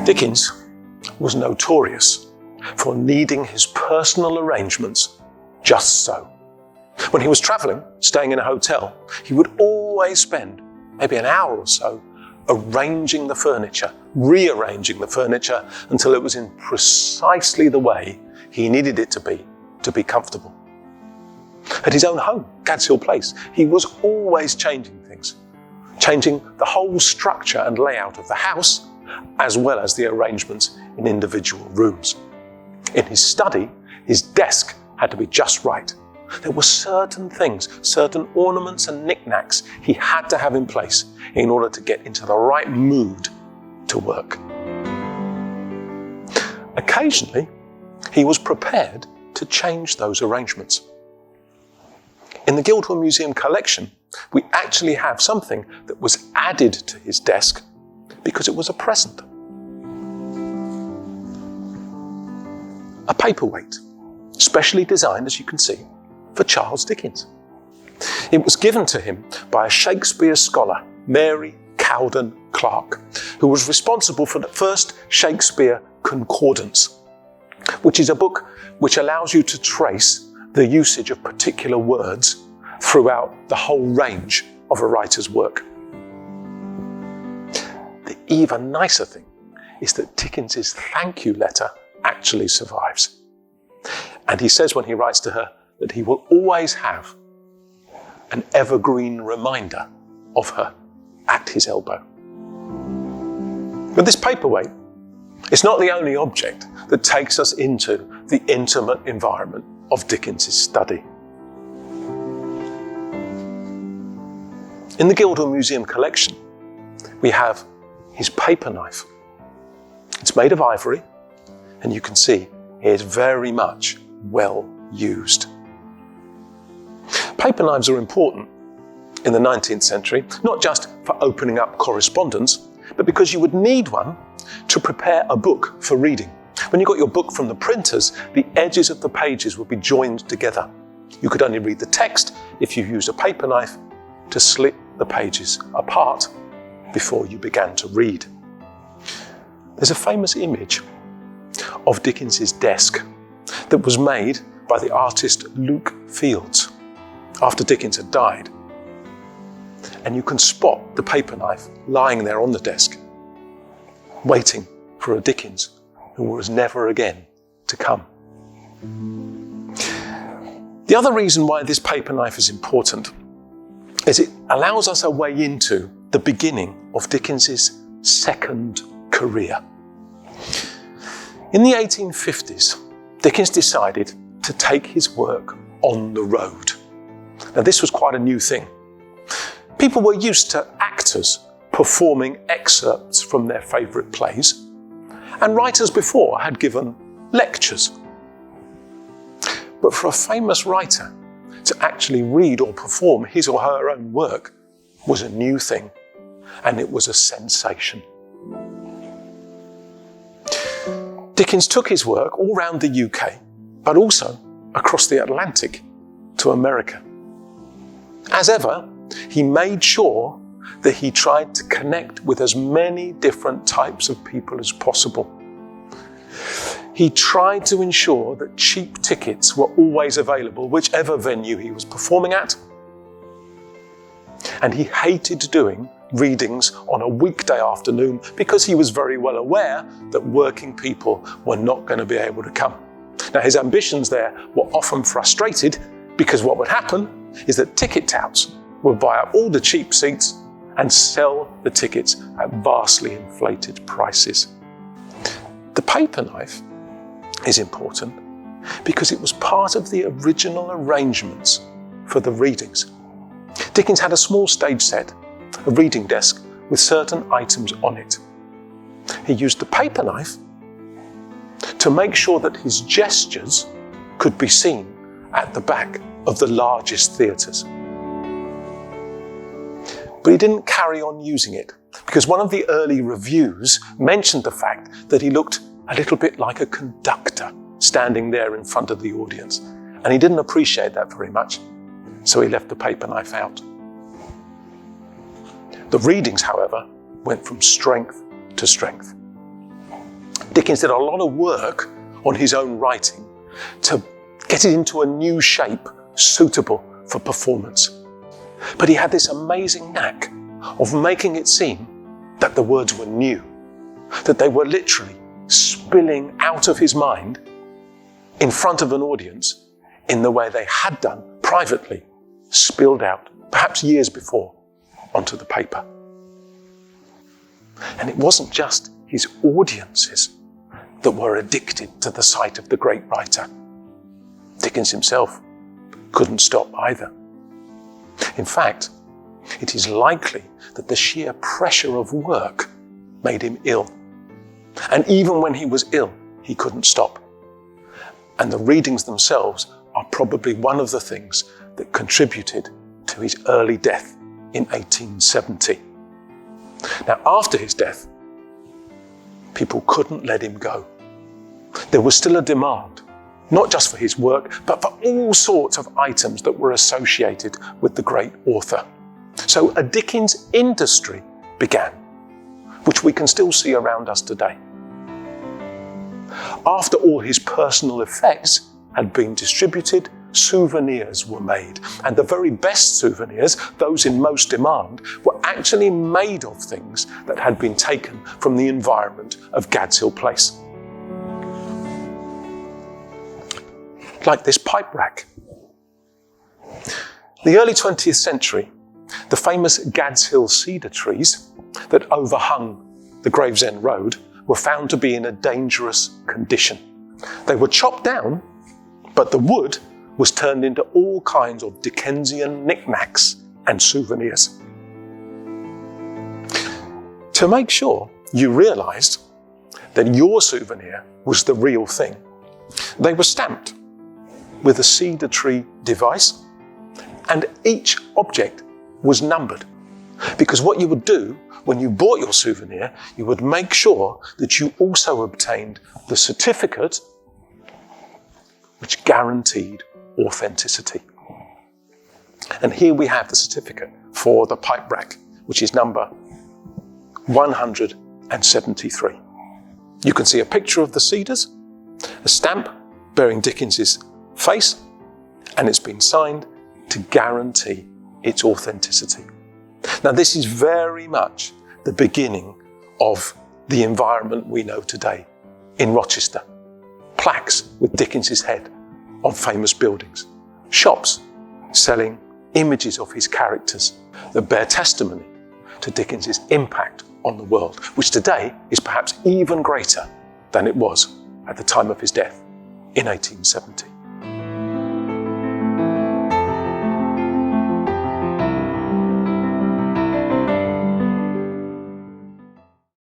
Dickens was notorious for needing his personal arrangements just so. When he was travelling, staying in a hotel, he would always spend maybe an hour or so arranging the furniture, rearranging the furniture until it was in precisely the way he needed it to be comfortable. At his own home, Gad's Hill Place, he was always changing things, changing the whole structure and layout of the house, as well as the arrangements in individual rooms. In his study, his desk had to be just right. There were certain things, certain ornaments and knickknacks he had to have in place in order to get into the right mood to work. Occasionally, he was prepared to change those arrangements. In the Guildhall Museum collection, we actually have something that was added to his desk because it was a present. A paperweight, specially designed, as you can see, for Charles Dickens. It was given to him by a Shakespeare scholar, Mary Cowden Clarke, who was responsible for the first Shakespeare Concordance, which is a book which allows you to trace the usage of particular words throughout the whole range of a writer's work. The even nicer thing is that Dickens's thank you letter actually survives. And he says when he writes to her that he will always have an evergreen reminder of her at his elbow. But this paperweight is not the only object that takes us into the intimate environment of Dickens's study. In the Guildhall Museum collection, we have his paper knife. It's made of ivory, and you can see it is very much well used. Paper knives are important in the 19th century, not just for opening up correspondence, but because you would need one to prepare a book for reading. When you got your book from the printers, the edges of the pages would be joined together. You could only read the text if you used a paper knife to slit the pages apart before you began to read. There's a famous image of Dickens's desk that was made by the artist Luke Fields after Dickens had died. And you can spot the paper knife lying there on the desk, waiting for a Dickens who was never again to come. The other reason why this paper knife is important is it allows us a way into the beginning of Dickens's second career. In the 1850s, Dickens decided to take his work on the road. Now, this was quite a new thing. People were used to actors performing excerpts from their favourite plays, and writers before had given lectures. But for a famous writer to actually read or perform his or her own work was a new thing, and it was a sensation. Dickens took his work all around the UK, but also across the Atlantic to America. As ever, he made sure that he tried to connect with as many different types of people as possible. He tried to ensure that cheap tickets were always available, whichever venue he was performing at. And he hated doing readings on a weekday afternoon because he was very well aware that working people were not going to be able to come. Now, his ambitions there were often frustrated because what would happen is that ticket touts would buy up all the cheap seats and sell the tickets at vastly inflated prices. The paper knife is important because it was part of the original arrangements for the readings. Dickens had a small stage set, a reading desk with certain items on it. He used the paper knife to make sure that his gestures could be seen at the back of the largest theatres. But he didn't carry on using it because one of the early reviews mentioned the fact that he looked a little bit like a conductor standing there in front of the audience, and he didn't appreciate that very much, so he left the paper knife out. The readings, however, went from strength to strength. Dickens did a lot of work on his own writing to get it into a new shape suitable for performance. But he had this amazing knack of making it seem that the words were new, that they were literally spilling out of his mind in front of an audience in the way they had done privately, spilled out, perhaps years before, onto the paper. And it wasn't just his audiences that were addicted to the sight of the great writer. Dickens himself couldn't stop either. In fact, it is likely that the sheer pressure of work made him ill. And even when he was ill, he couldn't stop. And the readings themselves are probably one of the things that contributed to his early death in 1870. Now, after his death, people couldn't let him go. There was still a demand, not just for his work, but for all sorts of items that were associated with the great author. So a Dickens industry began, which we can still see around us today. After all his personal effects had been distributed, souvenirs were made. And the very best souvenirs, those in most demand, were actually made of things that had been taken from the environment of Gad's Hill Place. Like this pipe rack. In the early 20th century, the famous Gad's Hill cedar trees that overhung the Gravesend Road were found to be in a dangerous condition. They were chopped down, but the wood was turned into all kinds of Dickensian knickknacks and souvenirs. To make sure you realised that your souvenir was the real thing, they were stamped with a cedar tree device, and each object was numbered. Because what you would do when you bought your souvenir, you would make sure that you also obtained the certificate which guaranteed authenticity. And here we have the certificate for the pipe rack, which is number 173. You can see a picture of the cedars, a stamp bearing Dickens's face, and it's been signed to guarantee its authenticity. Now, this is very much the beginning of the environment we know today in Rochester. Plaques with Dickens's head on famous buildings. Shops selling images of his characters that bear testimony to Dickens's impact on the world, which today is perhaps even greater than it was at the time of his death in 1870.